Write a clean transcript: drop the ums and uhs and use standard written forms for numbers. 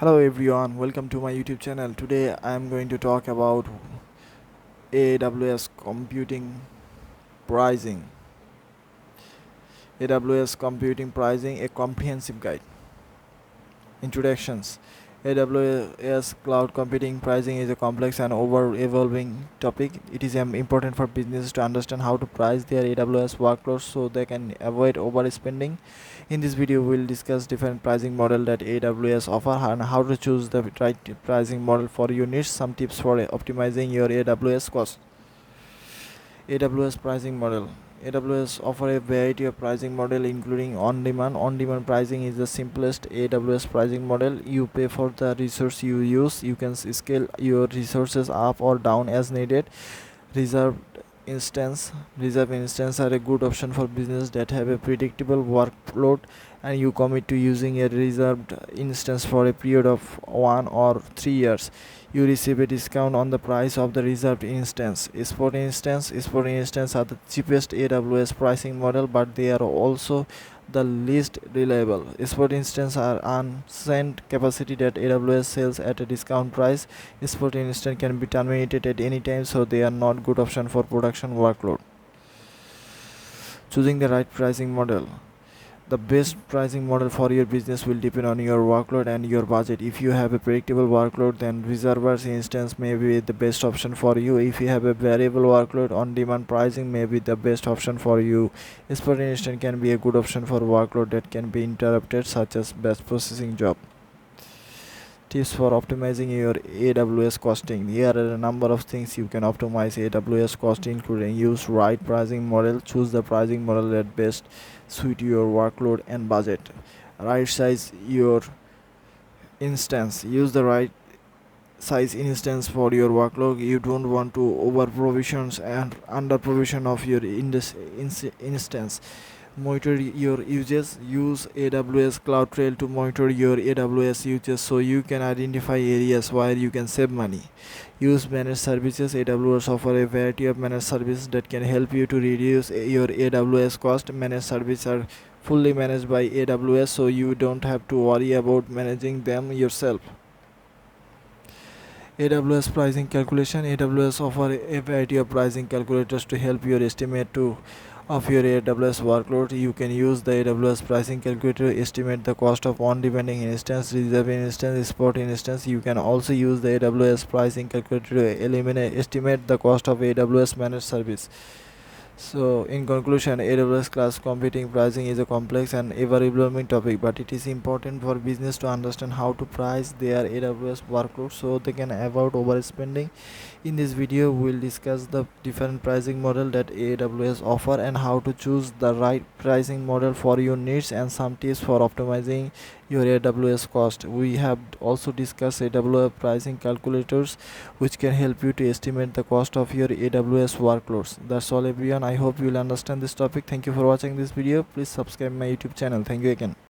Hello everyone, welcome to my YouTube channel. Today I am going to talk about AWS computing pricing. AWS computing pricing, a comprehensive guide. Introductions. AWS cloud computing pricing is a complex and evolving topic. It is important for businesses to understand how to price their AWS workloads so they can avoid overspending. In this video, we'll discuss different pricing model that AWS offer and how to choose the right pricing model for your needs. Some tips for optimizing your AWS cost. AWS pricing model. AWS offer a variety of pricing model including on-demand. On-demand pricing is the simplest AWS pricing model. You pay for the resource you use. You can scale your resources up or down as needed. Reserved instance are a good option for business that have a predictable workload and you commit to using a reserved instance for a period of 1 or 3 years. You receive a discount on the price of the reserved instance. Spot instance are the cheapest AWS pricing model, but they are also the least reliable. Spot instance are unassigned capacity that AWS sells at a discount price. Spot instance can be terminated at any time, so they are not good option for production workload. Choosing the right pricing model. The best pricing model for your business will depend on your workload and your budget. If you have a predictable workload, then reservers instance may be the best option for you. If you have a variable workload, on demand pricing may be the best option for you. Spot instance can be a good option for workload that can be interrupted, such as batch processing job. Tips for optimizing your AWS costing. Here are a number of things you can optimize AWS cost, including use right pricing model. Choose the pricing model that best suit your workload and budget. Right size your instance. Use the right size instance for your workload. You don't want to over provisions and under provision of your instance. Monitor your uses. Use AWS CloudTrail to monitor your AWS uses so you can identify areas where you can save money. Use managed services. AWS offer a variety of managed services that can help you to reduce your AWS cost. Managed services are fully managed by AWS, so you don't have to worry about managing them yourself. AWS pricing calculation. AWS offer a variety of pricing calculators to help your estimate of your AWS workload. You can use the AWS pricing calculator to estimate the cost of on-demand instance, reserve instance, spot instance. You can also use the AWS pricing calculator to estimate the cost of AWS managed service. So, in conclusion, AWS cloud computing pricing is a complex and ever-evolving topic, but it is important for business to understand how to price their AWS workload so they can avoid overspending. In this video, we will discuss the different pricing model that AWS offer and how to choose the right pricing model for your needs and some tips for optimizing your AWS cost. We have also discussed AWS pricing calculators which can help you to estimate the cost of your AWS workloads. That's all everyone. I hope you will understand this topic. Thank you for watching this video. Please subscribe my YouTube channel. Thank you again.